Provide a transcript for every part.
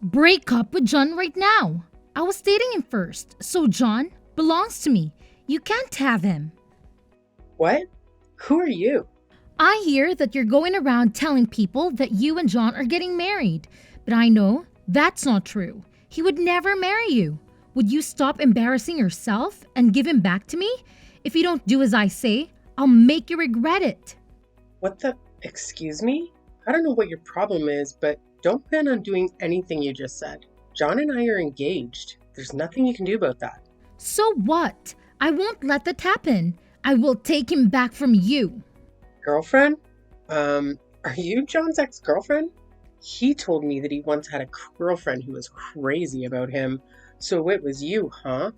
Break up with John right now. I was dating him first, so John belongs to me. You can't have him. What? Who are you? I hear that you're going around telling people that you and John are getting married, but I know that's not true. He would never marry you. Would you stop embarrassing yourself and give him back to me? If you don't do as I say, I'll make you regret it. What the? Excuse me? I don't know what your problem is, but don't plan on doing anything you just said. John and I are engaged. There's nothing you can do about that. So what? I won't let that happen. I will take him back from you. Girlfriend? Are you John's ex-girlfriend? He told me that he once had a girlfriend who was crazy about him. So it was you, huh?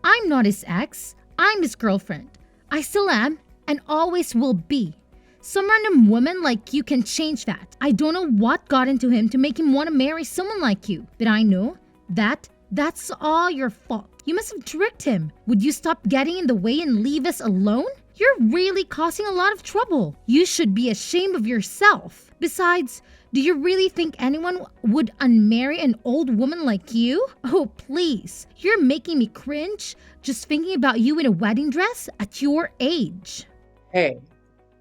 I'm not his ex. I'm his girlfriend. I still am and always will be. Some random woman like you can change that. I don't know what got into him to make him want to marry someone like you, but I know that's all your fault. You must have tricked him. Would you stop getting in the way and leave us alone? You're really causing a lot of trouble. You should be ashamed of yourself. Besides, do you really think anyone would unmarry an old woman like you? Oh, please. You're making me cringe just thinking about you in a wedding dress at your age. Hey,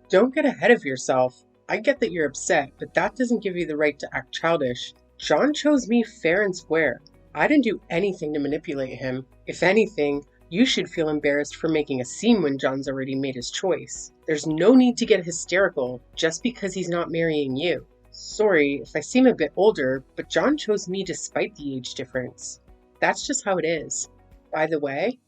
don't get ahead of yourself. I get that you're upset, but that doesn't give you the right to act childish. John chose me fair and square. I didn't do anything to manipulate him. If anything, you should feel embarrassed for making a scene when John's already made his choice. There's no need to get hysterical just because he's not marrying you. Sorry if I seem a bit older, but John chose me despite the age difference. That's just how it is. By the way,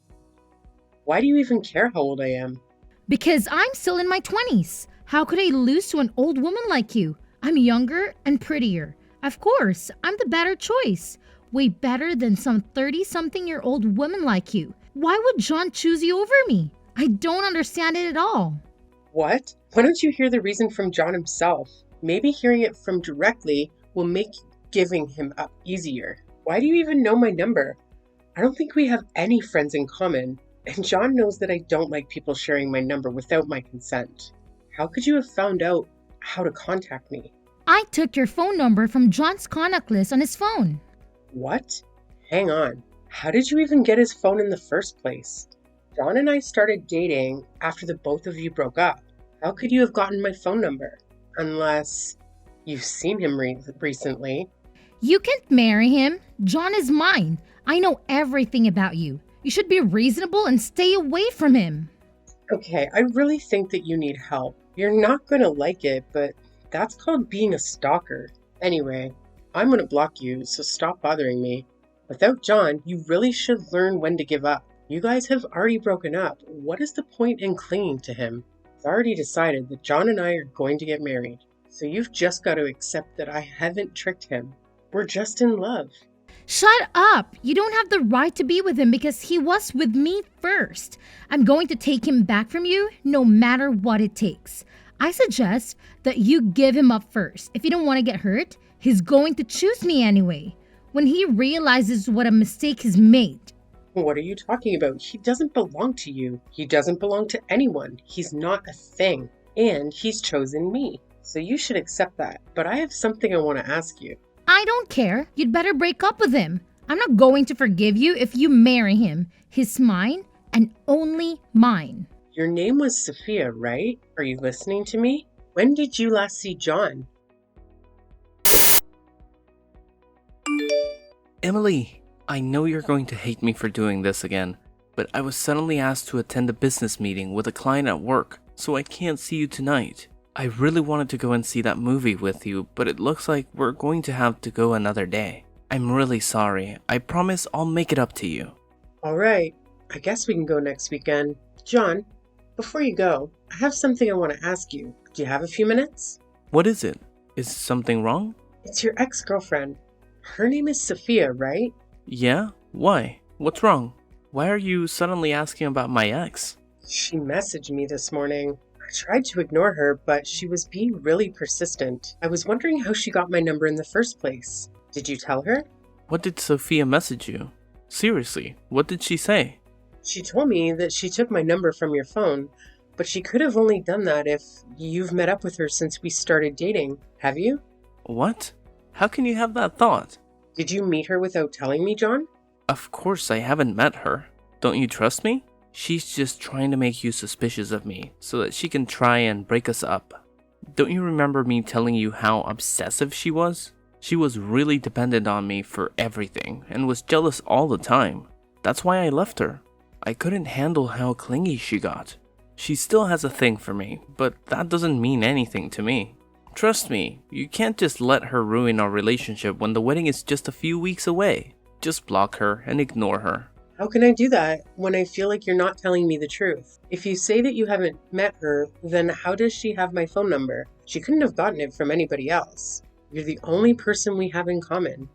why do you even care how old I am? Because I'm still in my 20s. How could I lose to an old woman like you? I'm younger and prettier. Of course, I'm the better choice. Way better than some 30-something-year-old woman like you. Why would John choose you over me? I don't understand it at all. What? Why don't you hear the reason from John himself? Maybe hearing it from directly will make giving him up easier. Why do you even know my number? I don't think we have any friends in common, and John knows that I don't like people sharing my number without my consent. How could you have found out how to contact me? I took your phone number from John's contact list on his phone. What? Hang on. How did you even get his phone in the first place? John and I started dating after the both of you broke up. How could you have gotten my phone number? Unless you've seen him recently. You can't marry him. John is mine. I know everything about you. You should be reasonable and stay away from him. Okay, I really think that you need help. You're not going to like it, but that's called being a stalker. Anyway, I'm going to block you, so stop bothering me. Without John, you really should learn when to give up. You guys have already broken up. What is the point in clinging to him? It's already decided that John and I are going to get married. So you've just got to accept that I haven't tricked him. We're just in love. Shut up! You don't have the right to be with him because he was with me first. I'm going to take him back from you no matter what it takes. I suggest that you give him up first. If you don't want to get hurt, he's going to choose me anyway. When he realizes what a mistake he's made. What are you talking about? He doesn't belong to you. He doesn't belong to anyone. He's not a thing. And he's chosen me. So you should accept that. But I have something I want to ask you. I don't care. You'd better break up with him. I'm not going to forgive you if you marry him. He's mine and only mine. Your name was Sophia, right? Are you listening to me? When did you last see John? Emily, I know you're going to hate me for doing this again, but I was suddenly asked to attend a business meeting with a client at work, so I can't see you tonight. I really wanted to go and see that movie with you, but it looks like we're going to have to go another day. I'm really sorry. I promise I'll make it up to you. Alright, I guess we can go next weekend. John, before you go, I have something I want to ask you. Do you have a few minutes? What is it? Is something wrong? It's your ex-girlfriend. Her name is Sophia, right? Yeah? Why? What's wrong? Why are you suddenly asking about my ex? She messaged me this morning. I tried to ignore her, but she was being really persistent. I was wondering how she got my number in the first place. Did you tell her? What did Sophia message you? Seriously, what did she say? She told me that she took my number from your phone, but she could have only done that if you've met up with her since we started dating. Have you? What? How can you have that thought? Did you meet her without telling me, John? Of course I haven't met her. Don't you trust me? She's just trying to make you suspicious of me so that she can try and break us up. Don't you remember me telling you how obsessive she was? She was really dependent on me for everything and was jealous all the time. That's why I left her. I couldn't handle how clingy she got. She still has a thing for me, but that doesn't mean anything to me. Trust me, you can't just let her ruin our relationship when the wedding is just a few weeks away. Just block her and ignore her. How can I do that when I feel like you're not telling me the truth? If you say that you haven't met her, then how does she have my phone number? She couldn't have gotten it from anybody else. You're the only person we have in common.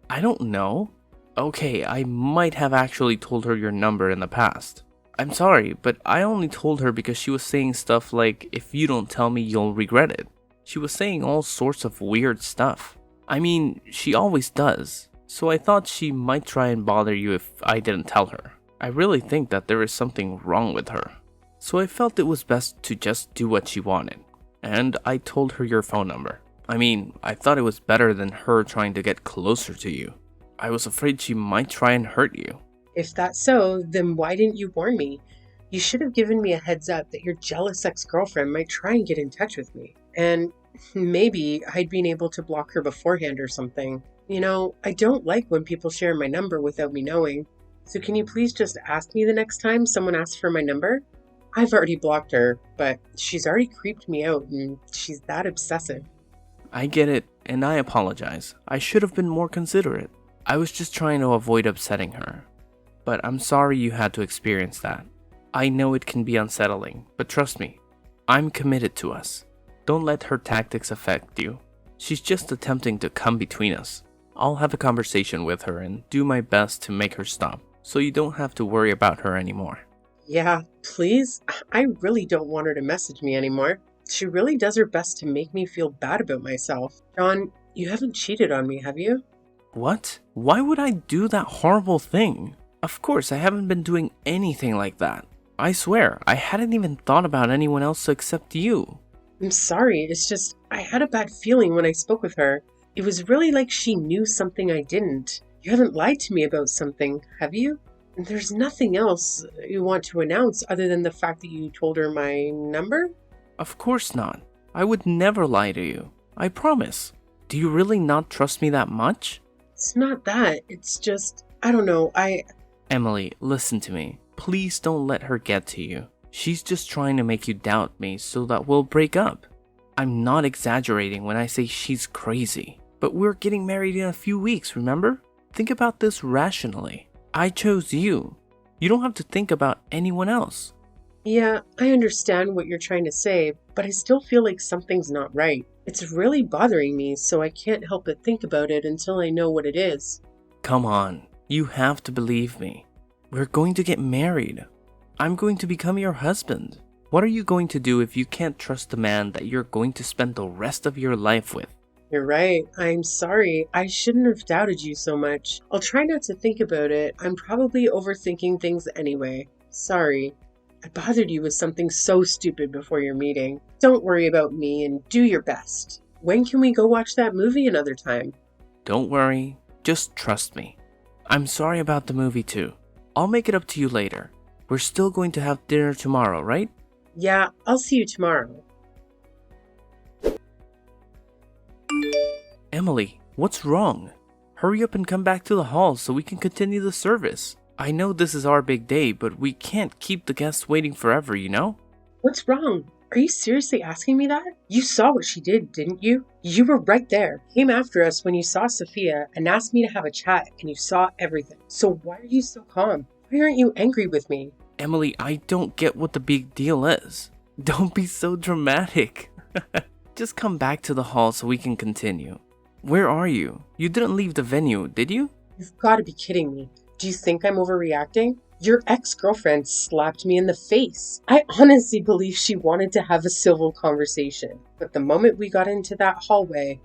I don't know. Okay, I might have actually told her your number in the past. I'm sorry, but I only told her because she was saying stuff like, if you don't tell me, you'll regret it. She was saying all sorts of weird stuff. I mean, she always does. So I thought she might try and bother you if I didn't tell her. I really think that there is something wrong with her. So I felt it was best to just do what she wanted. And I told her your phone number. I mean, I thought it was better than her trying to get closer to you. I was afraid she might try and hurt you. If that's so, then why didn't you warn me? You should have given me a heads up that your jealous ex-girlfriend might try and get in touch with me. And maybe I'd been able to block her beforehand or something. You know, I don't like when people share my number without me knowing. So can you please just ask me the next time someone asks for my number? I've already blocked her, but she's already creeped me out and she's that obsessive. I get it, and I apologize. I should have been more considerate. I was just trying to avoid upsetting her. But I'm sorry you had to experience that. I know it can be unsettling, but trust me, I'm committed to us. Don't let her tactics affect you. She's just attempting to come between us. I'll have a conversation with her and do my best to make her stop, so you don't have to worry about her anymore. Yeah, please? I really don't want her to message me anymore. She really does her best to make me feel bad about myself. John, you haven't cheated on me, have you? What? Why would I do that horrible thing? Of course, I haven't been doing anything like that. I swear, I hadn't even thought about anyone else except you. I'm sorry, it's just, I had a bad feeling when I spoke with her. It was really like she knew something I didn't. You haven't lied to me about something, have you? And there's nothing else you want to announce other than the fact that you told her my number? Of course not. I would never lie to you. I promise. Do you really not trust me that much? It's not that. It's just, I don't know, Emily, listen to me. Please don't let her get to you. She's just trying to make you doubt me so that we'll break up. I'm not exaggerating when I say she's crazy. But we're getting married in a few weeks, remember? Think about this rationally. I chose you. You don't have to think about anyone else. Yeah, I understand what you're trying to say, but I still feel like something's not right. It's really bothering me, so I can't help but think about it until I know what it is. Come on, you have to believe me. We're going to get married. I'm going to become your husband. What are you going to do if you can't trust the man that you're going to spend the rest of your life with? You're right. I'm sorry. I shouldn't have doubted you so much. I'll try not to think about it. I'm probably overthinking things anyway. Sorry. I bothered you with something so stupid before your meeting. Don't worry about me and do your best. When can we go watch that movie another time? Don't worry. Just trust me. I'm sorry about the movie too. I'll make it up to you later. We're still going to have dinner tomorrow, right? Yeah, I'll see you tomorrow. Emily, what's wrong? Hurry up and come back to the hall so we can continue the service. I know this is our big day, but we can't keep the guests waiting forever, you know? What's wrong? Are you seriously asking me that? You saw what she did, didn't you? You were right there. Came after us when you saw Sophia and asked me to have a chat, and you saw everything. So why are you so calm? Why aren't you angry with me? Emily, I don't get what the big deal is. Don't be so dramatic. Just come back to the hall so we can continue. Where are you? You didn't leave the venue, did you? You've got to be kidding me. Do you think I'm overreacting? Your ex-girlfriend slapped me in the face. I honestly believe she wanted to have a civil conversation. But the moment we got into that hallway,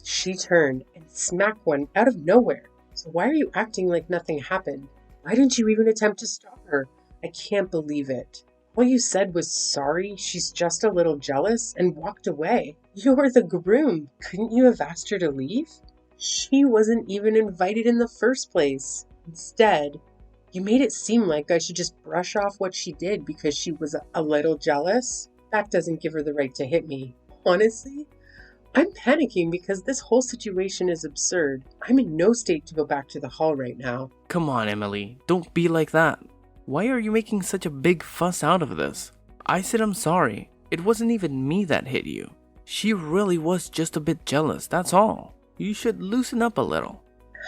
she turned and smacked one out of nowhere. So why are you acting like nothing happened? Why didn't you even attempt to stop her? I can't believe it. All you said was sorry, she's just a little jealous, and walked away. You're the groom. Couldn't you have asked her to leave? She wasn't even invited in the first place. Instead, you made it seem like I should just brush off what she did because she was a little jealous. That doesn't give her the right to hit me. Honestly, I'm panicking because this whole situation is absurd. I'm in no state to go back to the hall right now. Come on, Emily, don't be like that. Why are you making such a big fuss out of this? I said I'm sorry. It wasn't even me that hit you. She really was just a bit jealous, that's all. You should loosen up a little.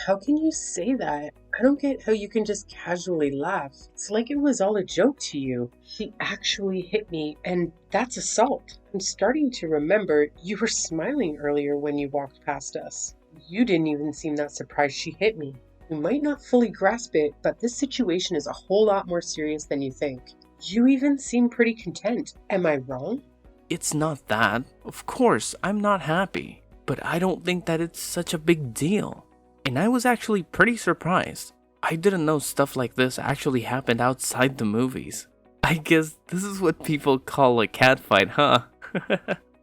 How can you say that? I don't get how you can just casually laugh. It's like it was all a joke to you. She actually hit me, and that's assault. I'm starting to remember you were smiling earlier when you walked past us. You didn't even seem that surprised she hit me. You might not fully grasp it, but this situation is a whole lot more serious than you think. You even seem pretty content. Am I wrong? It's not that. Of course, I'm not happy. But I don't think that it's such a big deal. And I was actually pretty surprised. I didn't know stuff like this actually happened outside the movies. I guess this is what people call a catfight, huh?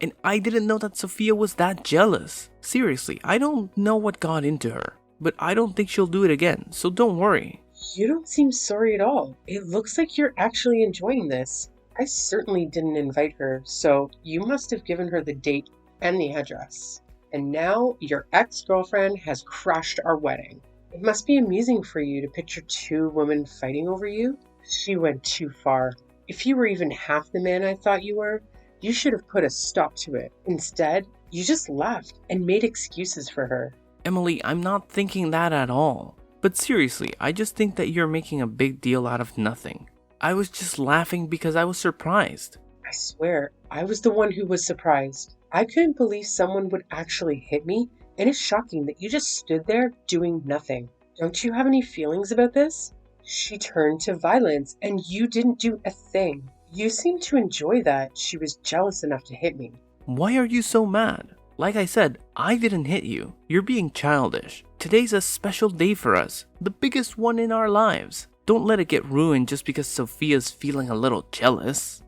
And I didn't know that Sophia was that jealous. Seriously, I don't know what got into her. But I don't think she'll do it again, so don't worry. You don't seem sorry at all. It looks like you're actually enjoying this. I certainly didn't invite her, so you must have given her the date and the address. And now your ex-girlfriend has crashed our wedding. It must be amusing for you to picture two women fighting over you. She went too far. If you were even half the man I thought you were, you should have put a stop to it. Instead, you just laughed and made excuses for her. Emily, I'm not thinking that at all. But seriously, I just think that you're making a big deal out of nothing. I was just laughing because I was surprised. I swear, I was the one who was surprised. I couldn't believe someone would actually hit me, and it's shocking that you just stood there doing nothing. Don't you have any feelings about this? She turned to violence, and you didn't do a thing. You seemed to enjoy that she was jealous enough to hit me. Why are you so mad? Like I said, I didn't hit you. You're being childish. Today's a special day for us, the biggest one in our lives. Don't let it get ruined just because Sophia's feeling a little jealous.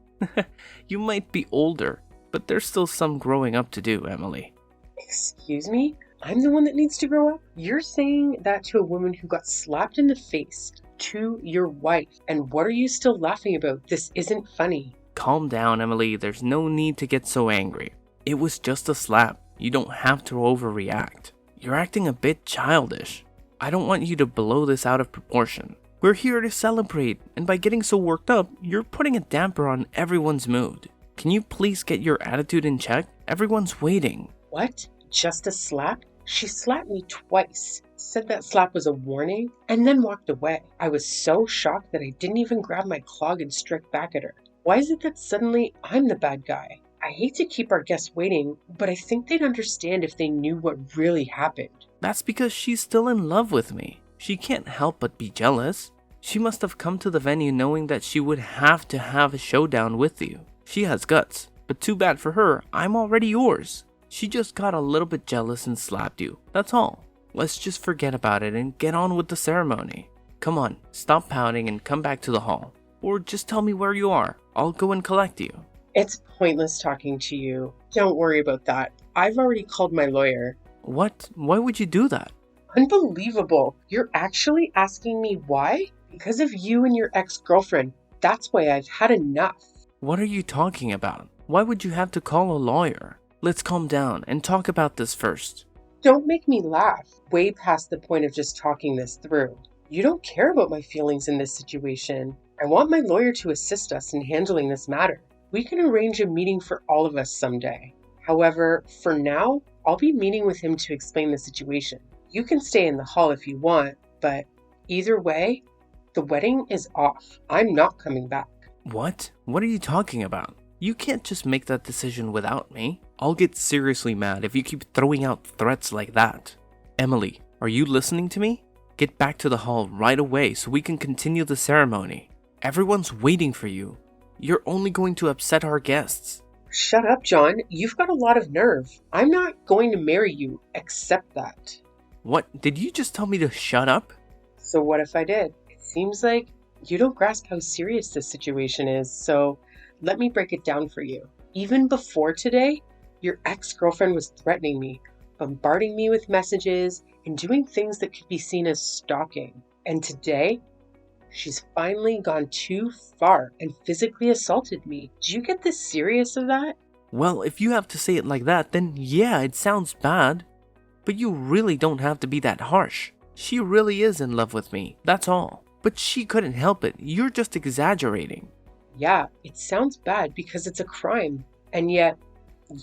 You might be older, but there's still some growing up to do, Emily. Excuse me? I'm the one that needs to grow up? You're saying that to a woman who got slapped in the face, to your wife, and what are you still laughing about? This isn't funny. Calm down, Emily. There's no need to get so angry. It was just a slap. You don't have to overreact. You're acting a bit childish. I don't want you to blow this out of proportion. We're here to celebrate, and by getting so worked up, you're putting a damper on everyone's mood. Can you please get your attitude in check? Everyone's waiting. What? Just a slap? She slapped me twice, said that slap was a warning, and then walked away. I was so shocked that I didn't even grab my clog and strike back at her. Why is it that suddenly I'm the bad guy? I hate to keep our guests waiting, but I think they'd understand if they knew what really happened. That's because she's still in love with me. She can't help but be jealous. She must have come to the venue knowing that she would have to have a showdown with you. She has guts, but too bad for her, I'm already yours. She just got a little bit jealous and slapped you, that's all. Let's just forget about it and get on with the ceremony. Come on, stop pouting and come back to the hall. Or just tell me where you are. I'll go and collect you. It's pointless talking to you. Don't worry about that. I've already called my lawyer. What? Why would you do that? Unbelievable. You're actually asking me why? Because of you and your ex-girlfriend. That's why I've had enough. What are you talking about? Why would you have to call a lawyer? Let's calm down and talk about this first. Don't make me laugh. Way past the point of just talking this through. You don't care about my feelings in this situation. I want my lawyer to assist us in handling this matter. We can arrange a meeting for all of us someday. However, for now, I'll be meeting with him to explain the situation. You can stay in the hall if you want, but either way, the wedding is off. I'm not coming back. What? What are you talking about? You can't just make that decision without me. I'll get seriously mad if you keep throwing out threats like that. Emily, are you listening to me? Get back to the hall right away so we can continue the ceremony. Everyone's waiting for you. You're only going to upset our guests. Shut up, John. You've got a lot of nerve. I'm not going to marry you. Accept that. What? Did you just tell me to shut up? So what if I did? It seems like you don't grasp how serious this situation is, so let me break it down for you. Even before today, your ex-girlfriend was threatening me, bombarding me with messages and doing things that could be seen as stalking. And today, she's finally gone too far and physically assaulted me. Do you get the serious of that? Well, if you have to say it like that, then yeah, it sounds bad. But you really don't have to be that harsh. She really is in love with me, that's all. But she couldn't help it, you're just exaggerating. Yeah, it sounds bad because it's a crime. And yet,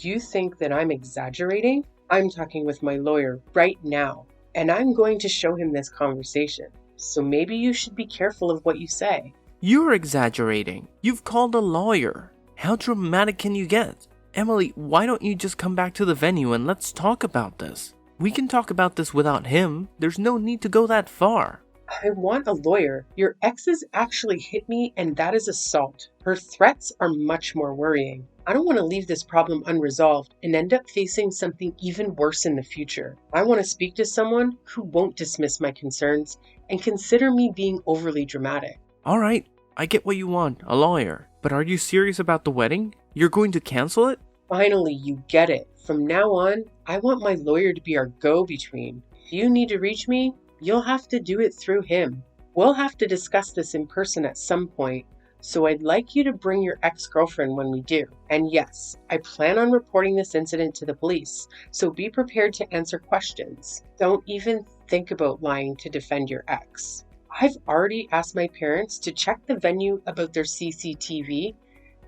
you think that I'm exaggerating? I'm talking with my lawyer right now, and I'm going to show him this conversation. So maybe you should be careful of what you say. You're exaggerating. You've called a lawyer. How dramatic can you get? Emily, why don't you just come back to the venue and let's talk about this? We can talk about this without him. There's no need to go that far. I want a lawyer. Your exes actually hit me, and that is assault. Her threats are much more worrying. I don't want to leave this problem unresolved and end up facing something even worse in the future. I want to speak to someone who won't dismiss my concerns and consider me being overly dramatic. Alright, I get what you want, a lawyer. But are you serious about the wedding? You're going to cancel it? Finally, you get it. From now on, I want my lawyer to be our go-between. If you need to reach me, you'll have to do it through him. We'll have to discuss this in person at some point, so I'd like you to bring your ex-girlfriend when we do. And yes, I plan on reporting this incident to the police, so be prepared to answer questions. Don't even think about lying to defend your ex. I've already asked my parents to check the venue about their CCTV,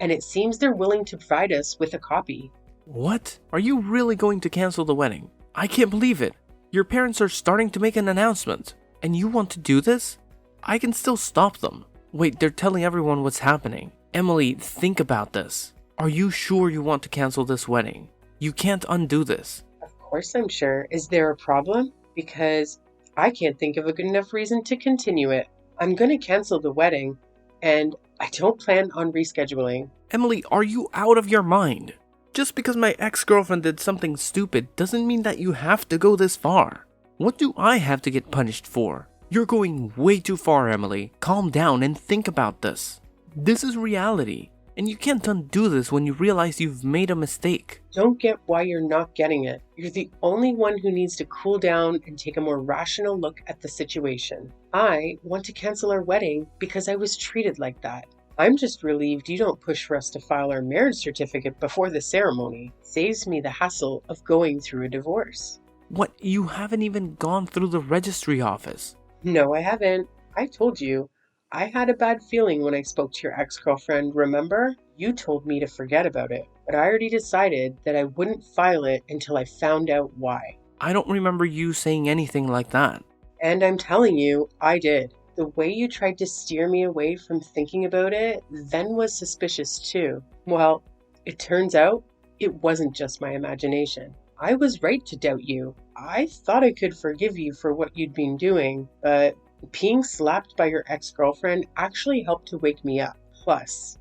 and it seems they're willing to provide us with a copy. What? Are you really going to cancel the wedding? I can't believe it. Your parents are starting to make an announcement, and you want to do this? I can still stop them. Wait, they're telling everyone what's happening. Emily, think about this. Are you sure you want to cancel this wedding? You can't undo this. Of course I'm sure. Is there a problem? Because I can't think of a good enough reason to continue it. I'm going to cancel the wedding, and I don't plan on rescheduling. Emily, are you out of your mind? Just because my ex-girlfriend did something stupid doesn't mean that you have to go this far. What do I have to get punished for? You're going way too far, Emily. Calm down and think about this. This is reality, and you can't undo this when you realize you've made a mistake. Don't get why you're not getting it. You're the only one who needs to cool down and take a more rational look at the situation. I want to cancel our wedding because I was treated like that. I'm just relieved you don't push for us to file our marriage certificate before the ceremony. Saves me the hassle of going through a divorce. What? You haven't even gone through the registry office? No, I haven't. I told you. I had a bad feeling when I spoke to your ex-girlfriend, remember? You told me to forget about it, but I already decided that I wouldn't file it until I found out why. I don't remember you saying anything like that. And I'm telling you, I did. The way you tried to steer me away from thinking about it then was suspicious too. Well, it turns out it wasn't just my imagination. I was right to doubt you. I thought I could forgive you for what you'd been doing, but being slapped by your ex-girlfriend actually helped to wake me up. Plus,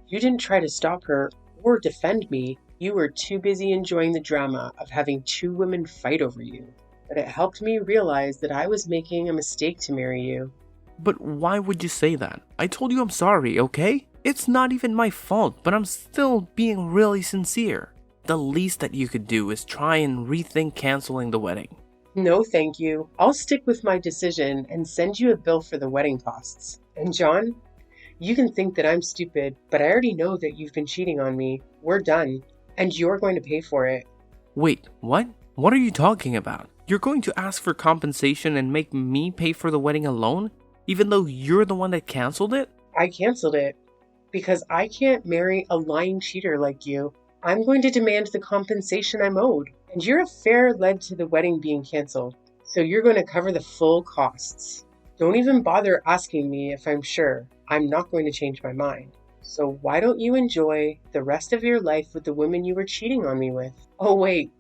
you didn't try to stop her or defend me. You were too busy enjoying the drama of having two women fight over you. But it helped me realize that I was making a mistake to marry you. But why would you say that? I told you I'm sorry, okay? It's not even my fault, but I'm still being really sincere. The least that you could do is try and rethink canceling the wedding. No, thank you. I'll stick with my decision and send you a bill for the wedding costs. And John, you can think that I'm stupid, but I already know that you've been cheating on me. We're done, and you're going to pay for it. Wait, what? What are you talking about? You're going to ask for compensation and make me pay for the wedding alone? Even though you're the one that canceled it? I canceled it because I can't marry a lying cheater like you. I'm going to demand the compensation I'm owed. And your affair led to the wedding being canceled, so you're going to cover the full costs. Don't even bother asking me if I'm sure. I'm not going to change my mind. So why don't you enjoy the rest of your life with the woman you were cheating on me with? Oh wait,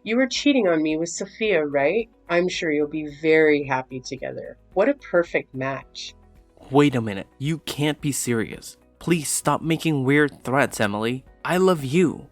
you were cheating on me with Sophia, right? I'm sure you'll be very happy together. What a perfect match. Wait a minute, you can't be serious. Please stop making weird threats, Emily. I love you.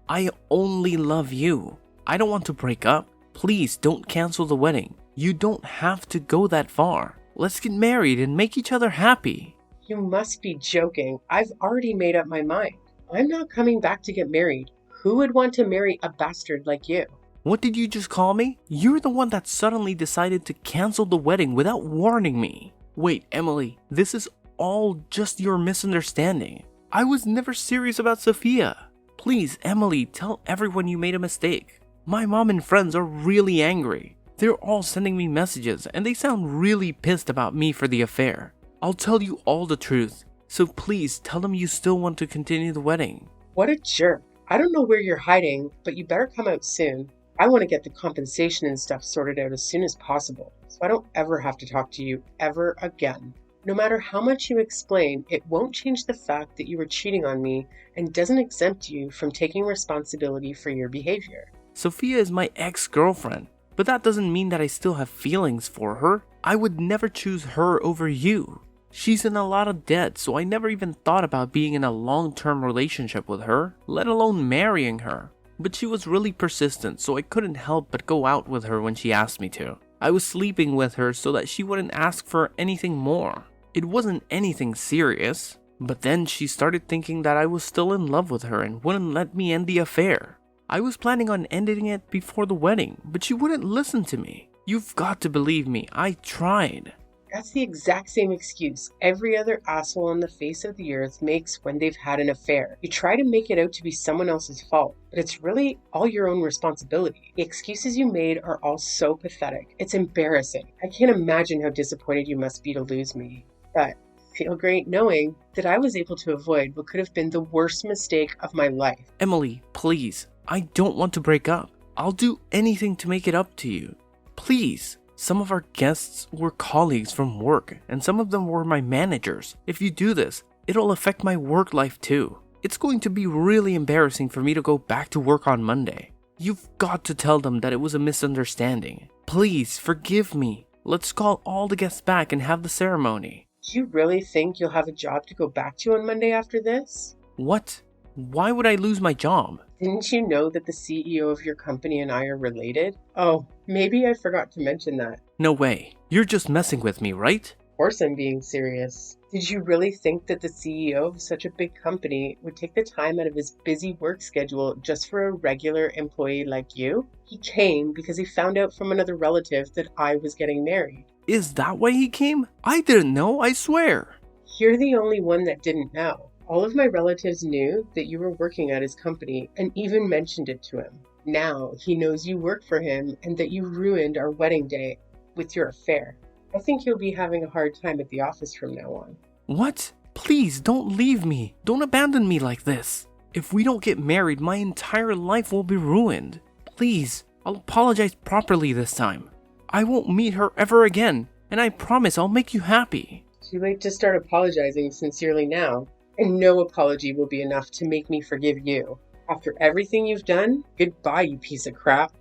I only love you. I don't want to break up. Please don't cancel the wedding. You don't have to go that far. Let's get married and make each other happy. You must be joking. I've already made up my mind. I'm not coming back to get married. Who would want to marry a bastard like you? What did you just call me? You're the one that suddenly decided to cancel the wedding without warning me. Wait, Emily, this is all just your misunderstanding. I was never serious about Sophia. Please, Emily, tell everyone you made a mistake. My mom and friends are really angry. They're all sending me messages and they sound really pissed about me for the affair. I'll tell you all the truth, so please tell them you still want to continue the wedding. What a jerk. I don't know where you're hiding, but you better come out soon. I want to get the compensation and stuff sorted out as soon as possible, so I don't ever have to talk to you ever again. No matter how much you explain, it won't change the fact that you were cheating on me and doesn't exempt you from taking responsibility for your behavior. Sophia is my ex-girlfriend, but that doesn't mean that I still have feelings for her. I would never choose her over you. She's in a lot of debt, so I never even thought about being in a long-term relationship with her, let alone marrying her. But she was really persistent, so I couldn't help but go out with her when she asked me to. I was sleeping with her so that she wouldn't ask for anything more. It wasn't anything serious, but then she started thinking that I was still in love with her and wouldn't let me end the affair. I was planning on ending it before the wedding, but she wouldn't listen to me. You've got to believe me, I tried. That's the exact same excuse every other asshole on the face of the earth makes when they've had an affair. You try to make it out to be someone else's fault, but it's really all your own responsibility. The excuses you made are all so pathetic. It's embarrassing. I can't imagine how disappointed you must be to lose me. But I feel great knowing that I was able to avoid what could have been the worst mistake of my life. Emily, please, I don't want to break up. I'll do anything to make it up to you. Please. Some of our guests were colleagues from work, and some of them were my managers. If you do this, it'll affect my work life too. It's going to be really embarrassing for me to go back to work on Monday. You've got to tell them that it was a misunderstanding. Please, forgive me. Let's call all the guests back and have the ceremony. Do you really think you'll have a job to go back to on Monday after this? What? Why would I lose my job? Didn't you know that the CEO of your company and I are related? Oh, maybe I forgot to mention that. No way. You're just messing with me, right? Of course I'm being serious. Did you really think that the CEO of such a big company would take the time out of his busy work schedule just for a regular employee like you? He came because he found out from another relative that I was getting married. Is that why he came? I didn't know, I swear. You're the only one that didn't know. All of my relatives knew that you were working at his company and even mentioned it to him. Now he knows you work for him and that you ruined our wedding day with your affair. I think you'll be having a hard time at the office from now on. What? Please don't leave me. Don't abandon me like this. If we don't get married, my entire life will be ruined. Please, I'll apologize properly this time. I won't meet her ever again, and I promise I'll make you happy. Too late to start apologizing sincerely now. And no apology will be enough to make me forgive you. After everything you've done, goodbye, you piece of crap.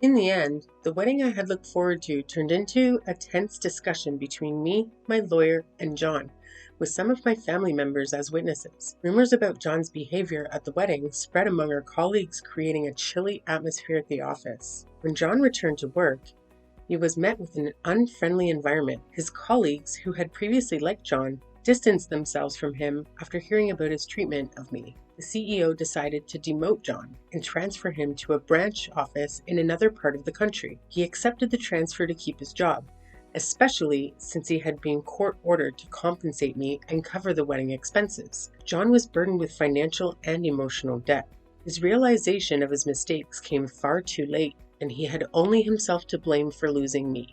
In the end, the wedding I had looked forward to turned into a tense discussion between me, my lawyer, and John, with some of my family members as witnesses. Rumors about John's behavior at the wedding spread among our colleagues, creating a chilly atmosphere at the office. When John returned to work, he was met with an unfriendly environment. His colleagues, who had previously liked John, distanced themselves from him after hearing about his treatment of me. The CEO decided to demote John and transfer him to a branch office in another part of the country. He accepted the transfer to keep his job, especially since he had been court-ordered to compensate me and cover the wedding expenses. John was burdened with financial and emotional debt. His realization of his mistakes came far too late, and he had only himself to blame for losing me.